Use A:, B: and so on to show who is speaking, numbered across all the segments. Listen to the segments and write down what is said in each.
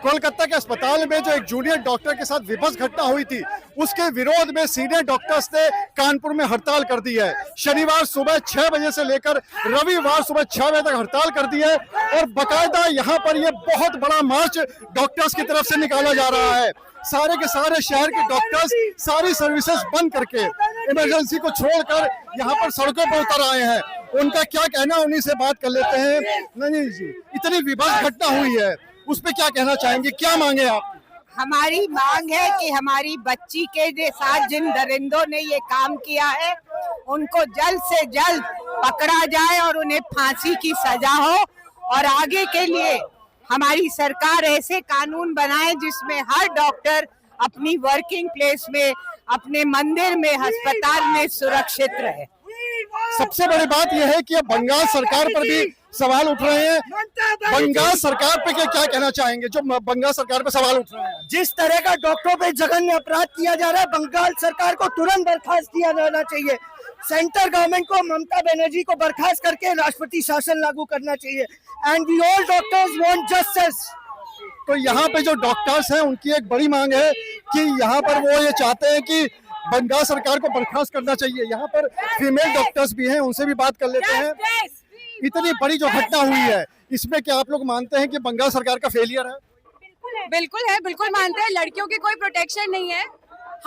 A: कोलकाता के अस्पताल में जो एक जूनियर डॉक्टर के साथ विभत्स घटना हुई थी, उसके विरोध में सीनियर डॉक्टर्स ने कानपुर में हड़ताल कर दी है। शनिवार सुबह 6 बजे से लेकर रविवार सुबह 6 बजे तक हड़ताल कर दी है और बाकायदा यहाँ पर ये बहुत बड़ा मार्च डॉक्टर्स की तरफ से निकाला जा रहा है। सारे के सारे शहर के डॉक्टर्स सारी सर्विसेज बंद करके इमरजेंसी को छोड़कर यहाँ पर सड़कों पर उतर आए हैं। उनका क्या कहना, उन्हीं से बात कर लेते हैं। नहीं जी, इतनी विभत्स घटना हुई है, उस पर क्या कहना चाहेंगे, क्या मांगे आप?
B: हमारी मांग है कि हमारी बच्ची के साथ जिन दरिंदों ने ये काम किया है उनको जल्द से जल्द पकड़ा जाए और उन्हें फांसी की सजा हो। और आगे के लिए हमारी सरकार ऐसे कानून बनाए जिसमें हर डॉक्टर अपनी वर्किंग प्लेस में, अपने मंदिर में, अस्पताल में सुरक्षित रहे।
A: सबसे बड़ी बात यह है कि अब बंगाल सरकार पर भी सवाल उठ रहे हैं। बंगाल सरकार पे क्या कहना चाहेंगे, जो बंगाल सरकार पे सवाल उठ रहे हैं?
C: जिस तरह का डॉक्टरों पे जघन्य अपराध किया जा रहा है, बंगाल सरकार को तुरंत बर्खास्त किया जाना चाहिए। सेंट्रल गवर्नमेंट को ममता बनर्जी को बर्खास्त करके राष्ट्रपति शासन लागू करना चाहिए। And we all doctors want justice.
A: तो यहाँ पे जो डॉक्टर्स हैं उनकी एक बड़ी मांग है कि यहाँ पर वो ये चाहते हैं कि बंगाल सरकार को बर्खास्त करना चाहिए। यहाँ पर फीमेल डॉक्टर्स भी हैं, उनसे भी बात कर लेते हैं। इतनी बड़ी जो घटना हुई है, इसमें क्या आप लोग मानते हैं कि बंगाल सरकार का फेलियर है?
D: बिल्कुल है, बिल्कुल मानते हैं। लड़कियों की कोई प्रोटेक्शन नहीं है।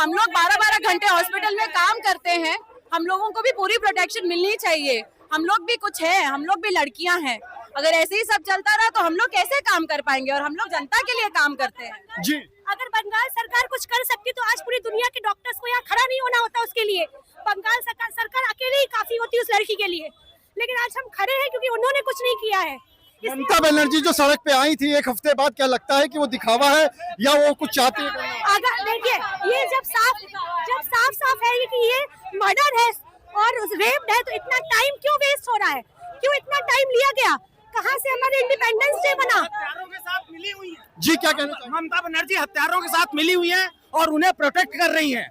D: हम लोग 12-12 घंटे हॉस्पिटल में काम करते हैं, हम लोगों को भी पूरी प्रोटेक्शन मिलनी चाहिए। हम लोग भी कुछ है, हम लोग भी लड़कियां हैं। अगर ऐसे ही सब चलता रहा तो हम लोग कैसे काम कर पाएंगे? और हम लोग जनता के लिए काम करते हैं
A: जी।
E: अगर बंगाल सरकार कुछ कर सकती तो आज पूरी दुनिया के डॉक्टर्स को यहाँ खड़ा नहीं होना होता। उसके लिए बंगाल सरकार अकेले ही काफी होती है उस लड़की के लिए, लेकिन आज हम खड़े हैं क्योंकि उन्होंने कुछ नहीं किया है।
A: ममता बनर्जी जो सड़क पे आई थी एक हफ्ते बाद, क्या लगता है कि वो दिखावा है या वो कुछ चाहती है?
E: अगर देखिए, ये जब साफ है कि ये मर्डर है और रेप है, तो इतना टाइम क्यों वेस्ट हो रहा है? क्यों इतना टाइम लिया गया? कहाँ से हमारे इंडिपेंडेंस डे बना?
C: हत्यारों के साथ मिली हुई है
A: जी, क्या कहना चाहिए?
C: ममता बनर्जी हत्यारों के साथ मिली हुई है और उन्हें प्रोटेक्ट कर रही हैं।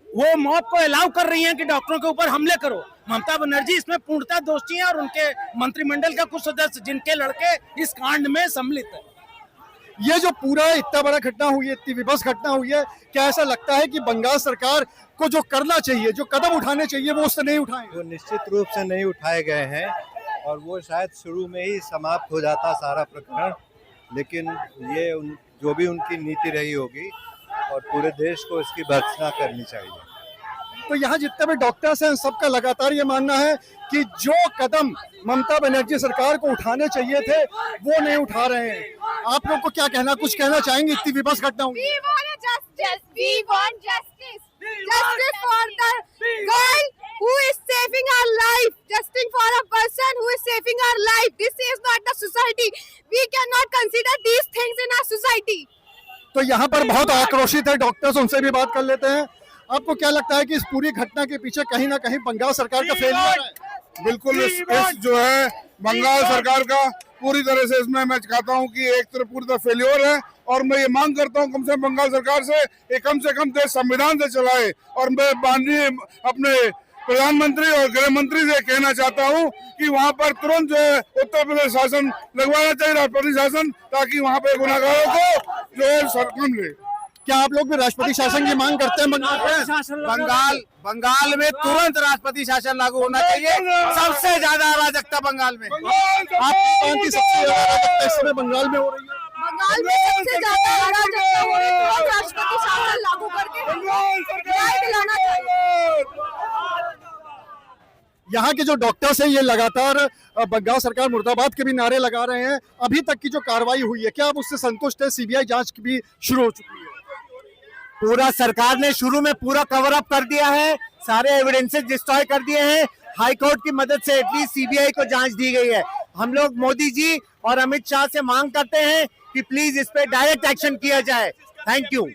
C: वो मौत को अलाउ कर रही हैं कि डॉक्टरों के ऊपर हमले करो। ममता बनर्जी इसमें पूर्णतः दोषी हैं और उनके मंत्रिमंडल का कुछ सदस्य, जिनके लड़के इस कांड में सम्मिलित हैं।
A: ये जो पूरा इतना बड़ा घटना हुई है, इतनी विभत्स घटना हुई है, क्या ऐसा लगता है कि बंगाल सरकार को जो करना चाहिए, जो कदम उठाने चाहिए, वो उससे नहीं उठाए?
F: वो निश्चित रूप से नहीं उठाए गए हैं और वो शायद शुरू में ही समाप्त हो जाता सारा प्रकरण, लेकिन ये जो भी उनकी नीति रही होगी और पूरे देश को इसकी भर्त्सना करनी चाहिए।
A: तो यहाँ जितने भी डॉक्टर्स हैं सबका लगातार ये मानना है कि जो कदम ममता बनर्जी सरकार को उठाने चाहिए थे वो नहीं उठा रहे हैं। आप लोग को क्या कहना, कुछ कहना चाहेंगे? इतनी विभत्स घटना हुई।
D: We want justice. Justice for the girl who is saving our life. Justice for a person who is saving our life. This is not the society. We cannot consider these things in our society.
A: तो यहाँ पर बहुत आक्रोशित है doctors, उनसे भी बात कर लेते हैं। आपको क्या लगता है कि इस पूरी घटना के पीछे कहीं ना कहीं बंगाल सरकार का फेलियर है?
G: बिल्कुल, इस जो है बंगाल सरकार का पूरी तरह से इसमें मैं कहता हूँ कि एक तरह पूरी तरह फेलियर है। और मैं ये मांग करता हूँ कम से कम बंगाल सरकार से कम देश संविधान से चलाए। और मैं माननीय अपने प्रधानमंत्री और गृह मंत्री से कहना चाहता हूँ कि वहाँ पर तुरंत जो है उत्तर प्रदेश शासन लगवाना चाहिए, राष्ट्रपति शासन, ताकि वहाँ पे गुनाहगारों को जो है सरकम ले।
A: क्या आप लोग भी राष्ट्रपति शासन की मांग करते हैं?
H: बंगाल में तुरंत राष्ट्रपति शासन लागू होना चाहिए। सबसे ज्यादा अराजकता बंगाल में।
A: आपकी सबसे ज्यादा अराजकता इस समय बंगाल में हो रही है?
D: बंगाल में सबसे ज्यादा अराजकता हो रही है, तो राष्ट्रपति शासन लागू करके न्याय दिलाना चाहिए।
A: यहाँ के जो डॉक्टर्स हैं ये लगातार बंगाल सरकार मुर्दाबाद के भी नारे लगा रहे हैं। अभी तक की जो कार्रवाई हुई है, क्या आप उससे संतुष्ट है? सीबीआई जांच भी शुरू हो चुकी है।
H: पूरा सरकार ने शुरू में पूरा कवर अप कर दिया है, सारे एविडेंसेस डिस्ट्रॉय कर दिए हैं। हाई कोर्ट की मदद से एटलीस्ट सीबीआई को जांच दी गई है। हम लोग मोदी जी और अमित शाह से मांग करते हैं कि प्लीज इस पे डायरेक्ट एक्शन किया जाए। Thank you.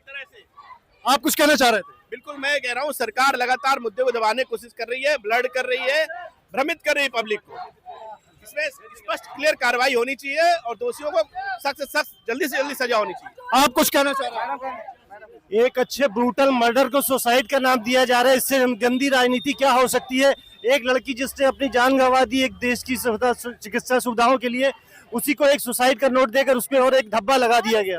A: आप कुछ कहना चाह रहे थे?
I: बिल्कुल, मैं कह रहा हूँ सरकार लगातार मुद्दे को दबाने की कोशिश कर रही है, ब्लड कर रही है, भ्रमित कर रही है पब्लिक को। इसमें स्पष्ट क्लियर कार्रवाई होनी चाहिए और दोषियों को सख्त से सख्त जल्दी से जल्दी सजा होनी चाहिए।
A: आप कुछ कहना चाह रहे हैं?
H: एक अच्छे ब्रूटल मर्डर को सुसाइड का नाम दिया जा रहा है। इससे गंदी राजनीति क्या हो सकती है? एक लड़की जिसने अपनी जान गंवा दी एक देश की चिकित्सा सुविधाओं के लिए, उसी को एक सुसाइड का नोट देकर उस पर और एक धब्बा लगा दिया गया।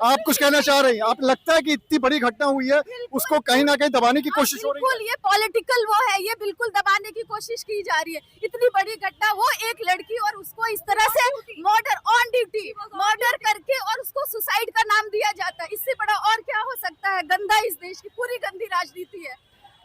A: आप कुछ कहना चाह रहे हैं? आप लगता है कि इतनी बड़ी घटना हुई है उसको कहीं ना कहीं दबाने की कोशिश हो रही है?
E: बिल्कुल, ये पॉलिटिकल वो है, ये बिल्कुल दबाने की कोशिश की जा रही है। इतनी बड़ी घटना, वो एक लड़की और उसको इस तरह से मर्डर ऑन ड्यूटी मर्डर करके और उसको सुसाइड का नाम दिया जाता है। इससे बड़ा और क्या हो सकता है? गंदा, इस देश की पूरी गंदी राजनीति है।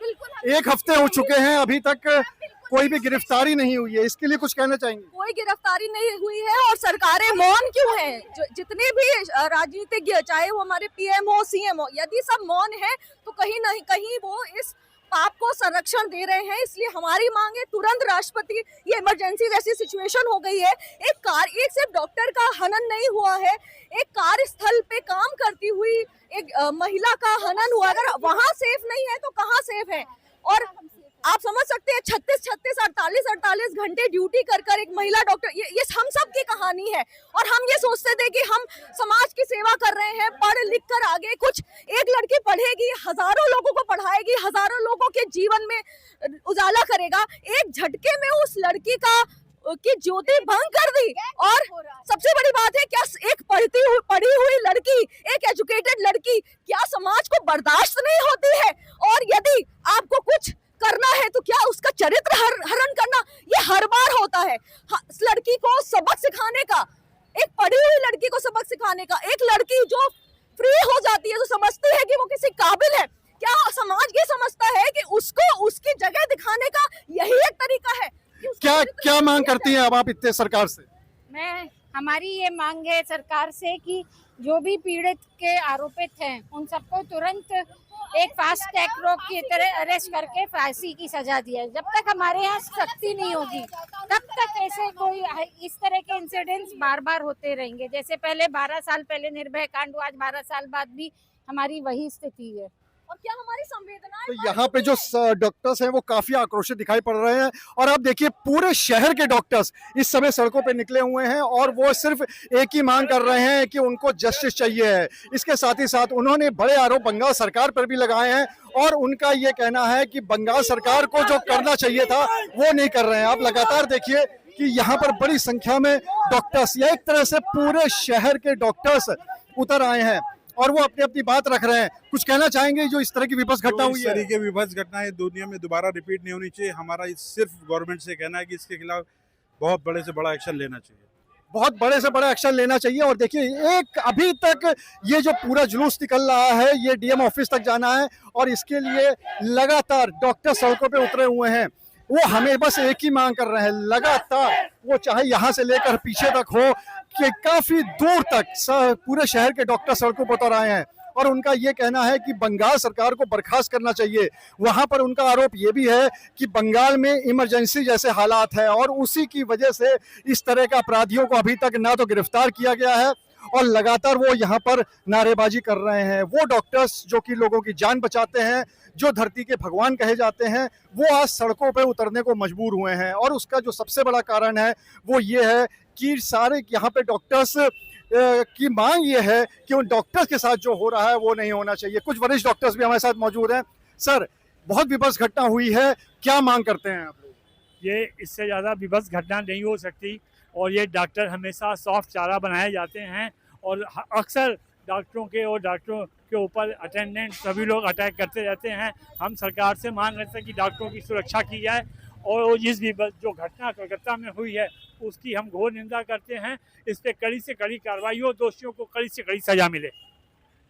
E: बिल्कुल,
A: एक हफ्ते हो चुके हैं, अभी तक कोई भी गिरफ्तारी नहीं हुई है, इसके लिए कुछ कहना चाहेंगे?
E: कोई गिरफ्तारी नहीं हुई है और सरकारें मौन क्यों हैं? जितने भी राजनीतिज्ञ, चाहे वो हमारे पीएम हो, सीएम हो, यदि सब मौन है तो कहीं नहीं कहीं वो इस पाप को संरक्षण दे रहे हैं। इसलिए हमारी मांग है तुरंत राष्ट्रपति, ये इमरजेंसी जैसी सिचुएशन हो गई है, एक सिर्फ डॉक्टर का हनन नहीं हुआ है, एक कार्यस्थल पे काम करती हुई एक महिला का हनन हुआ। अगर वहाँ सेफ नहीं है तो कहाँ सेफ है? और आप समझ सकते हैं 36 48 घंटे ड्यूटी कर एक महिला डॉक्टर, ये हम सब की कहानी है। और हम ये सोचते थे कि हम समाज की सेवा कर रहे हैं, पढ़ लिख कर आगे कुछ, एक लड़की पढ़ेगी, हजारों लोगों को पढ़ाएगी, हजारों लोगों के जीवन में उजाला करेगा, एक झटके में उस लड़की की ज्योति भंग कर दी। और सबसे बड़ी बात है, क्या एक पढ़ी हुई लड़की, एक एजुकेटेड लड़की, क्या समाज को बर्दाश्त नहीं होती है? और यदि आपको कुछ करना है तो क्या उसका चरित्र हरण करना, ये हर बार होता है। लड़की को सबक सिखाने का, एक पढ़ी हुई लड़की को सबक सिखाने का, एक लड़की जो फ्री हो जाती है, जो समझती है कि वो किसी काबिल है, क्या समाज ये समझता है कि उसको उसकी जगह दिखाने का यही एक तरीका है?
A: क्या मांग करती हैं अब आप इतने सरकार से?
J: हमारी ये मांग है सरकार से कि जो भी पीड़ित के आरोपित हैं उन सबको तुरंत एक फास्ट ट्रैक रोक की तरह अरेस्ट करके फांसी की सजा दिया। जब तक हमारे यहाँ सख्ती नहीं होगी तब तक ऐसे कोई इस तरह के इंसिडेंट्स बार बार होते रहेंगे। जैसे पहले 12 साल पहले निर्भया कांड हुआ, आज 12 साल बाद भी हमारी वही स्थिति है।
E: और क्या हमारी संवेदनाएं,
A: तो यहाँ पे जो डॉक्टर्स हैं वो काफी आक्रोशित दिखाई पड़ रहे हैं। और आप देखिए पूरे शहर के डॉक्टर्स इस समय सड़कों पे निकले हुए हैं और वो सिर्फ एक ही मांग कर रहे हैं कि उनको जस्टिस चाहिए है। इसके साथ ही साथ उन्होंने बड़े आरोप बंगाल सरकार पर भी लगाए हैं और उनका ये कहना है कि बंगाल सरकार को जो करना चाहिए था वो नहीं कर रहे हैं। आप लगातार देखिए कि यहाँ पर बड़ी संख्या में डॉक्टर्स, या एक तरह से पूरे शहर के डॉक्टर्स उतर आए हैं और वो अपनी अपनी बात रख रहे हैं। कुछ कहना चाहेंगे जो इस तरह की विपक्ष घटना हुई है?
G: इस तरह की विपक्ष घटनाएं दुनिया में दोबारा रिपीट नहीं होनी चाहिए। हमारा सिर्फ गवर्नमेंट से कहना है कि इसके खिलाफ बहुत बड़े से बड़ा एक्शन लेना चाहिए,
A: बहुत बड़े से बड़ा एक्शन लेना चाहिए। और देखिए एक अभी तक ये जो पूरा जुलूस निकल रहा है ये डीएम ऑफिस तक जाना है और इसके लिए लगातार डॉक्टर सड़कों पे उतरे हुए हैं। वो हमें बस एक ही मांग कर रहे हैं लगातार, वो चाहे यहाँ से लेकर पीछे तक हो कि काफी दूर तक पूरे शहर के डॉक्टर सड़कों पर उतर आए हैं और उनका ये कहना है कि बंगाल सरकार को बर्खास्त करना चाहिए। वहां पर उनका आरोप ये भी है कि बंगाल में इमरजेंसी जैसे हालात है और उसी की वजह से इस तरह के अपराधियों को अभी तक ना तो गिरफ्तार किया गया है और लगातार वो यहाँ पर नारेबाजी कर रहे हैं। वो डॉक्टर्स जो कि लोगों की जान बचाते हैं, जो धरती के भगवान कहे जाते हैं, वो आज सड़कों पर उतरने को मजबूर हुए हैं। और उसका जो सबसे बड़ा कारण है वो ये है कि सारे यहाँ पे डॉक्टर्स की मांग ये है कि उन डॉक्टर्स के साथ जो हो रहा है वो नहीं होना चाहिए। कुछ वरिष्ठ डॉक्टर्स भी हमारे साथ मौजूद हैं। सर, बहुत विभत्स घटना हुई है, क्या मांग करते हैं आप लोग?
K: ये इससे ज़्यादा विभत्स घटना नहीं हो सकती और ये डॉक्टर हमेशा सॉफ्ट चारा बनाए जाते हैं और अक्सर डॉक्टरों के और डॉक्टरों के ऊपर अटेंडेंट सभी लोग अटैक करते रहते हैं। हम सरकार से मांग करते हैं कि डॉक्टरों की सुरक्षा की जाए और इस जो घटना कोलकाता में हुई है उसकी हम घोर निंदा करते हैं। इस पर कड़ी से कड़ी कार्रवाई हो, दोषियों को कड़ी से कड़ी सजा मिले।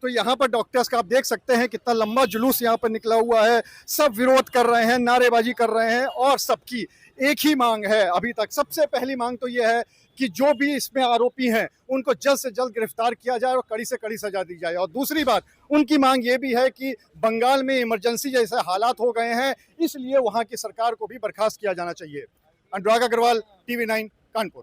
A: तो यहाँ पर डॉक्टर्स का आप देख सकते हैं कितना लंबा जुलूस यहाँ पर निकला हुआ है। सब विरोध कर रहे हैं, नारेबाजी कर रहे हैं और सबकी एक ही मांग है अभी तक। सबसे पहली मांग तो ये है कि जो भी इसमें आरोपी हैं उनको जल्द से जल्द गिरफ्तार किया जाए और कड़ी से कड़ी सजा दी जाए। और दूसरी बात उनकी मांग ये भी है कि बंगाल में इमरजेंसी जैसे हालात हो गए हैं, इसलिए वहाँ की सरकार को भी बर्खास्त किया जाना चाहिए। अनुराग अग्रवाल, TV9 कानपुर।